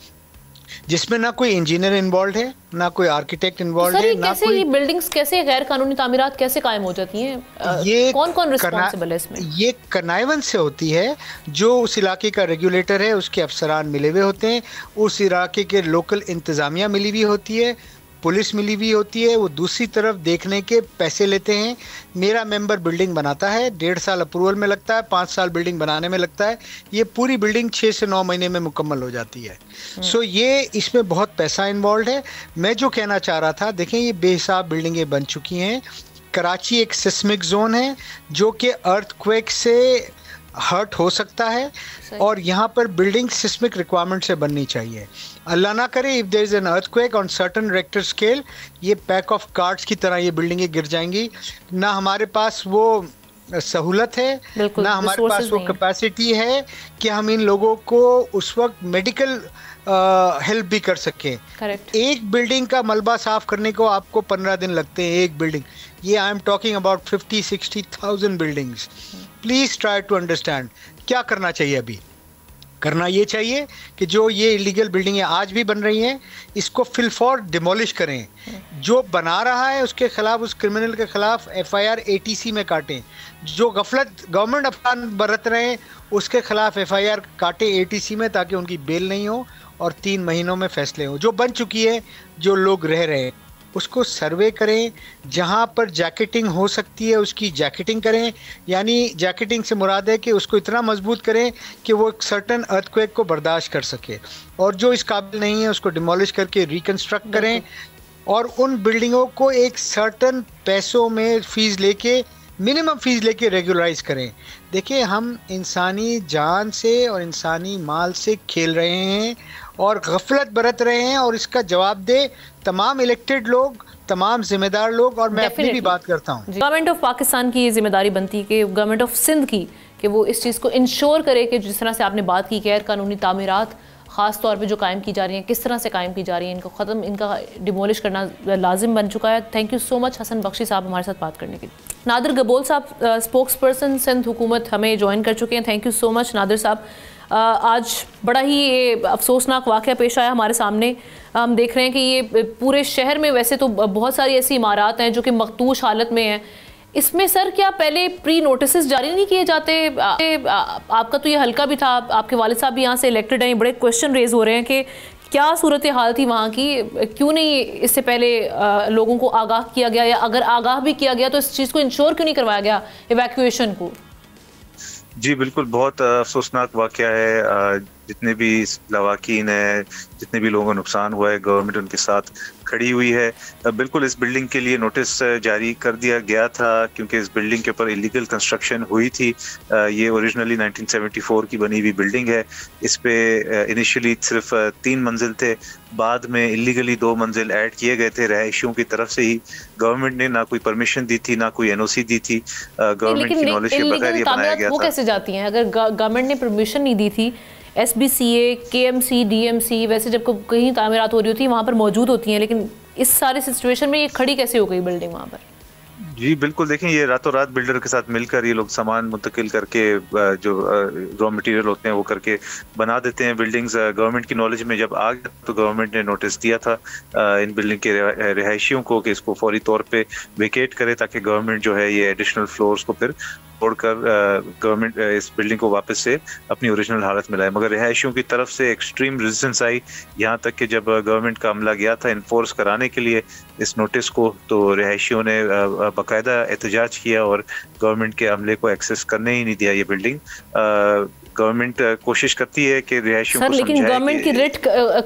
S5: जिसमें ना कोई इंजीनियर इन्वॉल्व है, ना कोई आर्किटेक्ट इन्वॉल्व है, ना कोई। ये
S1: बिल्डिंग्स कैसे, गैर कानूनी तामीरात कैसे कायम हो जाती हैं? ये कौन रिस्पॉन्सिबल है इसमें? ये
S5: कनाइवन से होती है, जो उस इलाके का रेगुलेटर है, उसके अफसरान मिले हुए होते हैं, उस इलाके के लोकल इंतजामिया मिली हुई होती है, पुलिस मिली हुई होती है, वो दूसरी तरफ देखने के पैसे लेते हैं। मेरा मेंबर बिल्डिंग बनाता है, 1.5 साल अप्रूवल में लगता है, 5 साल बिल्डिंग बनाने में लगता है, ये पूरी बिल्डिंग 6 से 9 महीने में मुकम्मल हो जाती है। सो ये इसमें बहुत पैसा इन्वॉल्व है। मैं जो कहना चाह रहा था, देखें ये बेहिसाब बिल्डिंगें बन चुकी हैं। कराची एक सिस्मिक जोन है जो कि अर्थक्वेक से हर्ट हो सकता है, और यहाँ पर बिल्डिंग सिस्मिक रिक्वायरमेंट से बननी चाहिए। अल्लाह ना करे, if there is an earthquake on certain Richter scale, ये पैक ऑफ कार्ड्स की तरह ये बिल्डिंगें गिर जाएंगी। ना हमारे पास वो सहूलत है, ना हमारे पास वो कैपेसिटी है कि हम इन लोगों को उस वक्त मेडिकल हेल्प भी कर सकें। एक बिल्डिंग का मलबा साफ करने को आपको 15 दिन लगते हैं, एक बिल्डिंग। ये I am talking about 50-60,000 buildings. Please try to understand क्या करना चाहिए। अभी करना ये चाहिए कि जो ये इलीगल बिल्डिंगें आज भी बन रही हैं, इसको फिलफॉर डिमोलिश करें। जो बना रहा है उसके खिलाफ, उस क्रिमिनल के खिलाफ FIR ATC में काटें। जो गफलत गवर्नमेंट अफसान बरत रहे हैं उसके खिलाफ FIR काटे ATC में, ताकि उनकी बेल नहीं हो और 3 महीनों में फैसले हो। जो बन चुकी है, जो लोग रह रहे हैं, उसको सर्वे करें। जहाँ पर जैकेटिंग हो सकती है उसकी जैकेटिंग करें, यानी जैकेटिंग से मुराद है कि उसको इतना मजबूत करें कि वो एक सर्टन अर्थक्वेक को बर्दाश्त कर सके, और जो इस काबिल नहीं है उसको डिमोलिश करके रिकंस्ट्रक्ट करें, और उन बिल्डिंगों को एक सर्टन पैसों में फ़ीस लेके, मिनिमम फ़ीस लेके रेगुलराइज करें। देखिए, हम इंसानी जान से और इंसानी माल से खेल रहे हैं और गफलत बरत रहे हैं, और इसका जवाब दे तमाम इलेक्टेड लोग, तमाम जिम्मेदार लोग। और मैं अपनी भी बात करता हूँ,
S1: गवर्नमेंट ऑफ पाकिस्तान की ये जिम्मेदारी बनती है कि गवर्नमेंट ऑफ सिंध की, कि वो इस चीज़ को इंश्योर करे कि जिस तरह से आपने बात की, गैर कानूनी तामीरात ख़ास तौर पे जो कायम की जा रही हैं, किस तरह से कायम की जा रही हैं, इनको ख़त्म, इनका डिमोलिश करना लाजिम बन चुका है। Thank you so much Hasan Bakhshi साहब हमारे साथ बात करने के लिए। नादिर गबोल साहब, स्पोक्स पर्सन सिंध हुकूमत, हमें ज्वाइन कर चुके हैं। Thank you so much Nadir साहब। आज बड़ा ही ये अफसोसनाक वाक़या पेश आया हमारे सामने। हम देख रहे हैं कि ये पूरे शहर में वैसे तो बहुत सारी ऐसी इमारत हैं जो कि मखदूश हालत में हैं। इसमें सर क्या पहले प्री नोटिस जारी नहीं किए जाते? आपका तो ये हल्का भी था, आपके वालिद साहब भी यहाँ से इलेक्टेड हैं, बड़े क्वेश्चन रेज हो रहे हैं कि क्या सूरत हाल थी वहाँ की, क्यों नहीं इससे पहले लोगों को आगाह किया गया, या अगर आगाह भी किया गया तो इस चीज़ को इंश्योर क्यों नहीं करवाया गया इवैक्यूएशन को?
S6: जी बिल्कुल, बहुत अफसोसनाक वाक़या है। जितने भी लवाकीन हैं, जितने भी लोगों को नुकसान हुआ है, गवर्नमेंट उनके साथ खड़ी हुई है। बिल्कुल इस बिल्डिंग के लिए नोटिस जारी कर दिया गया था, क्योंकि इस बिल्डिंग के ऊपर इलीगल कंस्ट्रक्शन हुई थी। ये ओरिजिनली 1974 की बनी हुई बिल्डिंग है। इस पे इनिशियली सिर्फ 3 मंजिल थे, बाद में इलीगली 2 मंजिल ऐड किए गए थे रहायशियों की तरफ से ही। गवर्नमेंट ने ना कोई परमिशन दी थी, ना कोई NOC दी थी, गवर्नमेंट की नॉलेज के बगैर ये बनाया गया था।
S1: वो कैसे जाती हैं अगर गवर्नमेंट ने परमिशन नहीं दी थी? SBCA, KMC, DMC वैसे जब कहीं तामीरात हो रही होती है वहाँ पर मौजूद होती हैं, लेकिन इस सारे सिचुएशन में ये खड़ी कैसे हो गई बिल्डिंग वहाँ पर?
S6: जी बिल्कुल, देखें ये रातों रात बिल्डर के साथ मिलकर ये लोग सामान मुंतकिल करके, जो रॉ मटेरियल होते हैं वो करके बना देते हैं बिल्डिंग्स। गवर्नमेंट की नॉलेज में जब आ गया तो गवर्नमेंट ने नोटिस दिया था इन बिल्डिंग के रिहायशियों को कि इसको फौरी तौर पे वेकेट करे, ताकि गवर्नमेंट जो है ये एडिशनल फ्लोर्स को फिर तोड़कर गवर्नमेंट इस बिल्डिंग को वापस से अपनी ओरिजिनल हालत में लाए, मगर रिहायशियों की तरफ से एक्सट्रीम रेजिस्टेंस आई। यहाँ तक कि जब गवर्नमेंट का अमला गया था इन्फोर्स कराने के लिए इस नोटिस को, तो रिहायशियों ने बाकायदा एहतजाज किया और गवर्नमेंट के अमले को एक्सेस करने ही नहीं दिया ये बिल्डिंग। गवर्नमेंट कोशिश करती है कि रिहायशियों को,
S1: लेकिन गवर्नमेंट की रिट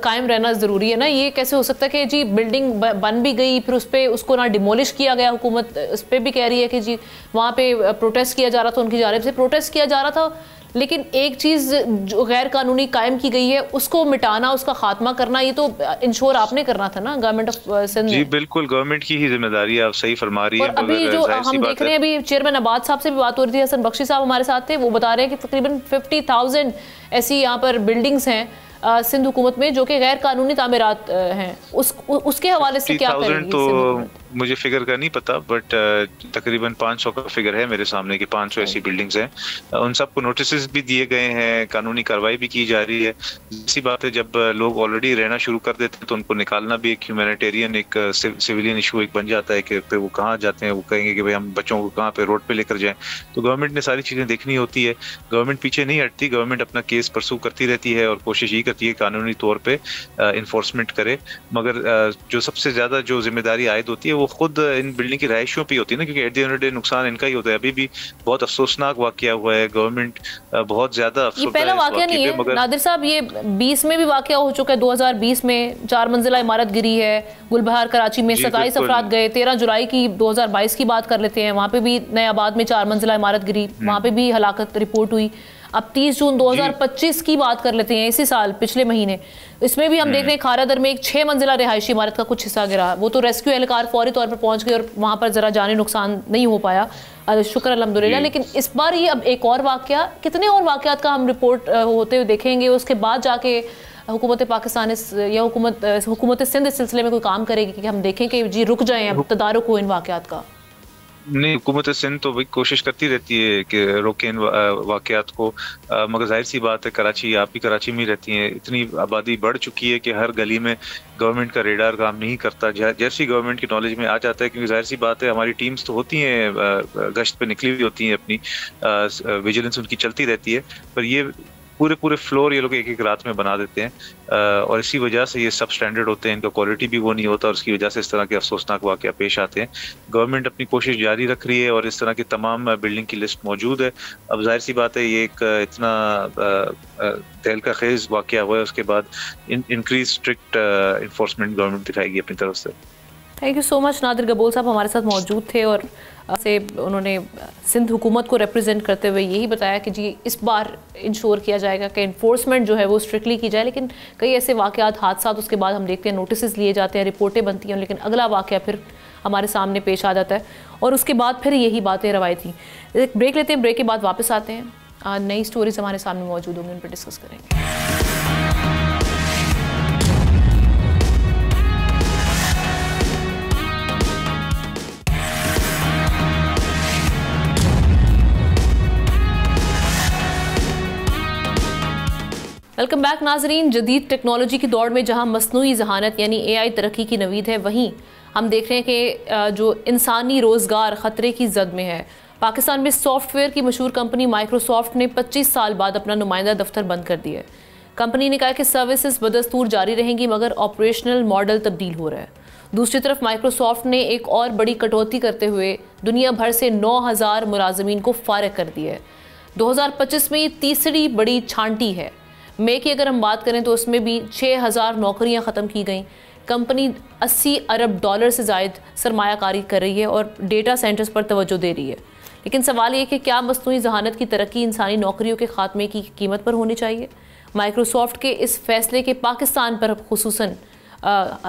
S1: कायम रहना जरूरी है ना। ये कैसे हो सकता है कि जी बिल्डिंग बन भी गई फिर उस पे उसको ना डिमोलिश किया गया, हुकूमत उस पे भी कह रही है कि जी वहाँ पे प्रोटेस्ट किया जा रहा था, उनकी जानिब से प्रोटेस्ट किया जा रहा था, लेकिन एक चीज जो गैर कानूनी कायम की गई है उसको मिटाना, उसका खात्मा करना, ये तो इंश्योर आपने करना था ना, गवर्नमेंट ऑफ सिंध।
S6: जी बिल्कुल, गवर्नमेंट की ही जिम्मेदारी है, आप सही फरमा रही है।
S1: और अभी जो हम देख रहे हैं, अभी चेयरमैन आबाद साहब से भी बात हो रही थी, हसन बख्शी साहब हमारे साथ थे, वो बता रहे हैं कि तकरीबन 50,000 ऐसी यहाँ पर बिल्डिंग्स हैं सिंध हुकूमत में जो कि गैर कानूनी तामीरात हैं। उसके हवाले से क्या करेंगी?
S6: तो मुझे फिगर का नहीं पता, बट तकरीबन 500 का फिगर है मेरे सामने कि 500 ऐसी बिल्डिंग्स हैं। उन सबको नोटिस भी दिए गए हैं, कानूनी कार्रवाई भी की जा रही है। ऐसी बात है, जब लोग ऑलरेडी रहना शुरू कर देते हैं तो उनको निकालना भी एक ह्यूमैनिटेरियन, एक सिविलियन इशू एक बन जाता है कि फिर वो कहाँ जाते हैं, वो कहेंगे कि भाई हम बच्चों को कहाँ पे रोड पे लेकर जाएं। तो गवर्नमेंट ने सारी चीज़ें देखनी होती है, गवर्नमेंट पीछे नहीं हटती, गवर्नमेंट अपना केस परसू करती रहती है और कोशिश यही करती है कानूनी तौर पर इन्फोर्समेंट करे। मगर जो सबसे ज़्यादा जो जिम्मेदारी आयद होती है वो खुद इन बिल्डिंग की रहायशियों पे होती है ना, क्योंकि at the end of the day नुकसान इनका ही होता है। अभी भी बहुत अफसोसनाक वाकया हुआ है, गवर्नमेंट बहुत ज्यादा
S1: ये पहला वाकया नहीं है नादिर साहब, ये 20 में भी वाकया हो चुका है। 2020 में 4 मंजिला इमारत गिरी है गुलबहार कराची में, 27 अफराद गए। 13 जुलाई की 2022 की बात कर लेते हैं, वहाँ पे भी नया आबाद में 4 मंजिला इमारत गिरी, वहाँ पे भी हलाकत रिपोर्ट हुई। अब 30 जून 2025 की बात कर लेते हैं, इसी साल पिछले महीने, इसमें भी हम देख रहे हैं खारादर में एक 6 मंजिला रिहायशी इमारत का कुछ हिस्सा गिरा। वो तो रेस्क्यू एहलकार फौरी तौर पर पहुंच गए और वहां पर जरा जानी नुकसान नहीं हो पाया, शुक्र अल्हम्दुलिल्लाह। लेकिन इस बार ये अब एक और वाकया, कितने और वाकयात का हम रिपोर्ट होते हुए देखेंगे, उसके बाद जाके हुकूमत पाकिस्तान या हुकूमत सिंध इस सिलसिले में कोई काम करेगी कि हम देखें कि जी रुक जाएं, अब तदारुक हो इन वाकयात का?
S6: नहीं, हुकूमत सिंध तो भाई कोशिश करती रहती है कि रोकें इन वाकयात को, मगर जाहिर सी बात है, कराची, आप भी कराची में रहती हैं, इतनी आबादी बढ़ चुकी है कि हर गली में गवर्नमेंट का रेडार काम नहीं करता। जैसी गवर्नमेंट की नॉलेज में आ जाता है, क्योंकि जाहिर सी बात है हमारी टीम्स तो होती हैं, गश्त पे निकली हुई होती हैं, अपनी विजिलेंस उनकी चलती रहती है, पर ये पूरे फ्लोर ये लोग एक रात में बना देते हैं और इसी वजह से ये सब स्टैंडर्ड होते हैं, इनका क्वालिटी भी वो नहीं होता और उसकी वजह से इस तरह के अफसोसनाक वाकया पेश आते हैं। गवर्नमेंट अपनी कोशिश जारी रख रही है और इस तरह की तमाम बिल्डिंग की लिस्ट मौजूद है। अब जाहिर सी बात है, ये एक इतना तहलका खेज वाकया हुआ है, उसके बाद इंक्रीज स्ट्रिक्ट इन्फोर्समेंट गवर्नमेंट दिखाएगी अपनी तरफ से।
S1: Thank you so much. Nadir Gabol साहब हमारे साथ मौजूद थे और से उन्होंने सिंध हुकूमत को रिप्रेजेंट करते हुए यही बताया कि जी इस बार इंश्योर किया जाएगा कि इन्फोर्समेंट जो है वो स्ट्रिक्टली की जाए। लेकिन कई ऐसे वाकयात, हादसात उसके बाद हम देखते हैं, नोटिस लिए जाते हैं, रिपोर्टें बनती हैं, लेकिन अगला वाकया फिर हमारे सामने पेश आ जाता है और उसके बाद फिर यही बातें रवायती। एक ब्रेक लेते हैं, ब्रेक के बाद वापस आते हैं, नई स्टोरीज हमारे सामने मौजूद होंगी, उन पर डिस्कस करेंगे। वेलकम बैक नाजरीन। जदीद टेक्नोलॉजी की दौड़ में जहां मसनूई ज़हानत यानी AI तरक्की की नवीद है, वहीं हम देख रहे हैं कि जो इंसानी रोज़गार ख़तरे की जद में है। पाकिस्तान में सॉफ्टवेयर की मशहूर कंपनी माइक्रोसॉफ्ट ने 25 साल बाद अपना नुमाइंदा दफ्तर बंद कर दिया है। कंपनी ने कहा कि सर्विसेज बदस्तूर जारी रहेंगी मगर ऑपरेशनल मॉडल तब्दील हो रहा है। दूसरी तरफ माइक्रोसॉफ्ट ने एक और बड़ी कटौती करते हुए दुनिया भर से 9,000 मुलाजमीन को फारिग कर दिया है। 2025 में ये तीसरी बड़ी छांटी है। मे की अगर हम बात करें तो उसमें भी 6,000 नौकरियां ख़त्म की गई। कंपनी 80 अरब डॉलर से ज़ायद सरमायाकारी कर रही है और डेटा सेंटर्स पर तवज्जो दे रही है। लेकिन सवाल ये कि क्या मसनूई ज़हानत की तरक्की इंसानी नौकरियों के ख़ात्मे की कीमत पर होनी चाहिए? माइक्रोसॉफ्ट के इस फैसले के पाकिस्तान पर खुसूसन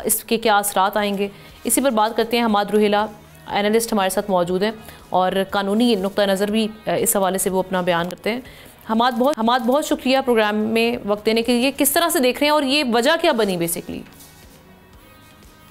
S1: इसके क्या असरात आएंगे, इसी पर बात करते हैं। हमाद रुहेला एनालिस्ट हमारे साथ मौजूद हैं और कानूनी नुक्ता नज़र भी इस हवाले से वो अपना बयान करते हैं। हमाद बहुत शुक्रिया प्रोग्राम में वक्त देने के लिए। किस तरह से देख रहे हैं और ये वजह क्या बनी बेसिकली?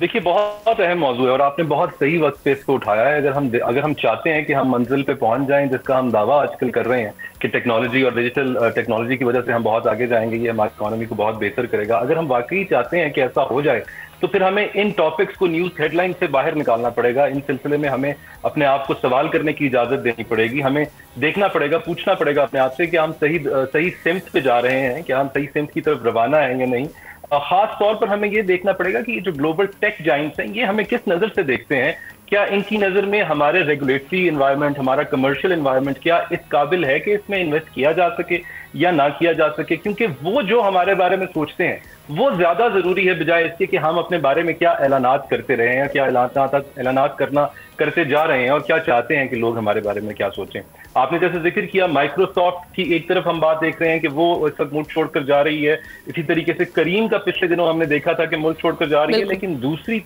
S7: देखिए बहुत अहम मौजू है और आपने बहुत सही वक्त पे इसको उठाया है। अगर हम चाहते हैं कि हम मंजिल पे पहुंच जाएं, जिसका हम दावा आजकल कर रहे हैं कि टेक्नोलॉजी और डिजिटल टेक्नोलॉजी की वजह से हम बहुत आगे जाएंगे, ये हमारी इकोनॉमी को बहुत बेहतर करेगा, अगर हम वाकई चाहते हैं कि ऐसा हो जाए तो फिर हमें इन टॉपिक्स को न्यूज़ हेडलाइन से बाहर निकालना पड़ेगा। इन सिलसिले में हमें अपने आप को सवाल करने की इजाजत देनी पड़ेगी। हमें देखना पड़ेगा, पूछना पड़ेगा अपने आप से कि हम सही सिमत पे जा रहे हैं, क्या हम सही सिमत की तरफ रवाना है या नहीं। खास तौर पर हमें ये देखना पड़ेगा कि ये जो ग्लोबल टेक जाइंट्स हैं, ये हमें किस नजर से देखते हैं। क्या इनकी नजर में हमारे रेगुलेटरी एनवायरनमेंट, हमारा कमर्शियल एनवायरनमेंट क्या इस काबिल है कि इसमें इन्वेस्ट किया जा सके या ना किया जा सके? क्योंकि वो जो हमारे बारे में सोचते हैं वो ज्यादा जरूरी है बजाय इसके कि हम अपने बारे में क्या ऐलानात करते रहे हैं, क्या ऐलानात करते जा रहे हैं और क्या चाहते हैं कि लोग हमारे बारे में क्या सोचें। आपने जैसे जिक्र किया माइक्रोसॉफ्ट की एक तरफ हम बात देख रहे हैं कि वो इस वक्त मुल्क छोड़कर जा रही है, इसी तरीके से करीम का पिछले दिनों हमने देखा था कि मुल्क छोड़कर जा रही है, लेकिन दूसरी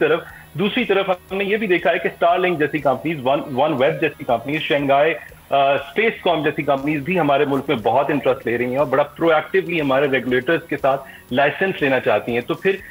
S7: तरफ हमने ये भी देखा है कि स्टारलिंक जैसी कंपनीज, वन वेब जैसी कंपनीज, शंघाई स्पेस कॉम जैसी कंपनीज भी हमारे मुल्क में बहुत इंटरेस्ट ले रही हैं और बड़ा प्रोएक्टिवली हमारे रेगुलेटर्स के साथ लाइसेंस लेना चाहती हैं। तो फिर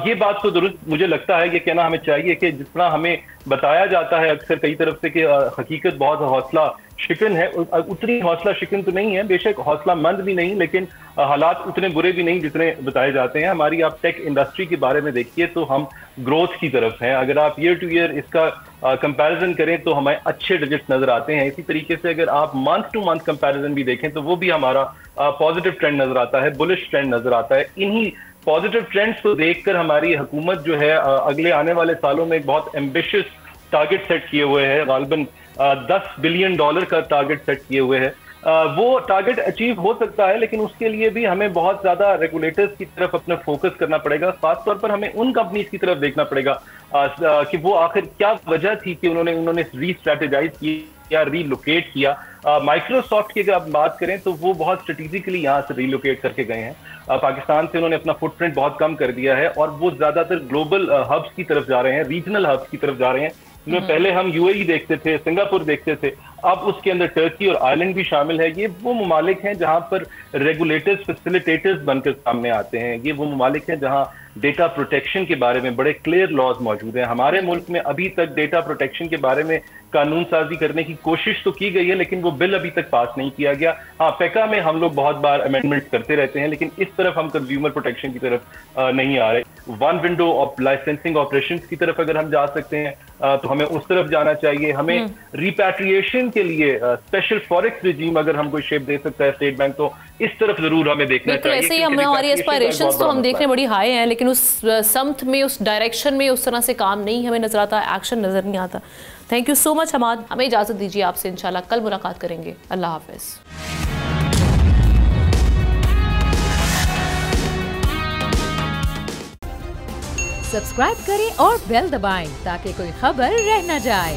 S7: ये बात तो दुरुस्त मुझे लगता है कि कहना हमें चाहिए कि जितना हमें बताया जाता है अक्सर कई तरफ से कि हकीकत बहुत हौसला शिकन है, उतनी हौसला शिकन तो नहीं है, बेशक हौसला मंद भी नहीं, लेकिन हालात उतने बुरे भी नहीं जितने बताए जाते हैं। हमारी आप टेक इंडस्ट्री के बारे में देखिए तो हम ग्रोथ की तरफ हैं। अगर आप ईयर टू ईयर इसका कंपैरिजन करें तो हमें अच्छे डिजिट्स नजर आते हैं। इसी तरीके से अगर आप मंथ टू मंथ कंपैरिजन भी देखें तो वो भी हमारा पॉजिटिव ट्रेंड नजर आता है, बुलिश ट्रेंड नजर आता है। इन्हीं पॉजिटिव ट्रेंड्स को देखकर हमारी हुकूमत जो है अगले आने वाले सालों में एक बहुत एम्बिशियस टारगेट सेट किए हुए है, गालबन $10 बिलियन का टारगेट सेट किए हुए हैं। वो टारगेट अचीव हो सकता है, लेकिन उसके लिए भी हमें बहुत ज्यादा रेगुलेटर्स की तरफ अपना फोकस करना पड़ेगा। खासतौर पर हमें उन कंपनीज की तरफ देखना पड़ेगा कि वो आखिर क्या वजह थी कि उन्होंने रीस्ट्रेटेजाइज किया, रीलोकेट किया। माइक्रोसॉफ्ट की अगर आप बात करें तो वो बहुत स्ट्रेटेजिकली यहाँ से रीलोकेट करके गए हैं। पाकिस्तान से उन्होंने अपना फुटप्रिंट बहुत कम कर दिया है और वो ज्यादातर ग्लोबल हब्स की तरफ जा रहे हैं, रीजनल हब्स की तरफ जा रहे हैं। पहले हम यूएई देखते थे, सिंगापुर देखते थे, अब उसके अंदर टर्की और आयरलैंड भी शामिल है। ये वो ममालिक हैं जहां पर रेगुलेटर्स, फैसिलिटेटर्स बनकर सामने आते हैं। ये वो ममालिक हैं जहां डेटा प्रोटेक्शन के बारे में बड़े क्लियर लॉज मौजूद हैं। हमारे मुल्क में अभी तक डेटा प्रोटेक्शन के बारे में कानून साजी करने की कोशिश तो की गई है, लेकिन वो बिल अभी तक पास नहीं किया गया। हाँ, पेका में हम लोग बहुत बार अमेंडमेंट करते रहते हैं, लेकिन इस तरफ हम कंज्यूमर प्रोटेक्शन की तरफ नहीं आ रहे। One window of licensing operations की तरफ अगर हम जा सकते हैं तो हमें उस तरफ जाना चाहिए। हमें रिपैट्रिएशन के लिए स्पेशल फॉरेक्स रिजीम अगर हम कोई शेप दे सकता है स्टेट बैंक, तो इस तरफ जरूर हमें देखना चाहिए।
S1: ऐसे ही हमारी एस्पायरेशंस तो हम देखने बड़ी हाई हैं, लेकिन उस समत में, उस डायरेक्शन में उस तरह से काम नहीं हमें नजर आता, एक्शन नजर नहीं आता। Thank you so much Hammad, हमें इजाजत दीजिए, आपसे इंशाल्लाह कल मुलाकात करेंगे। अल्लाह हाफिज।
S8: सब्सक्राइब करें और बेल दबाएं ताकि कोई खबर रह न जाए।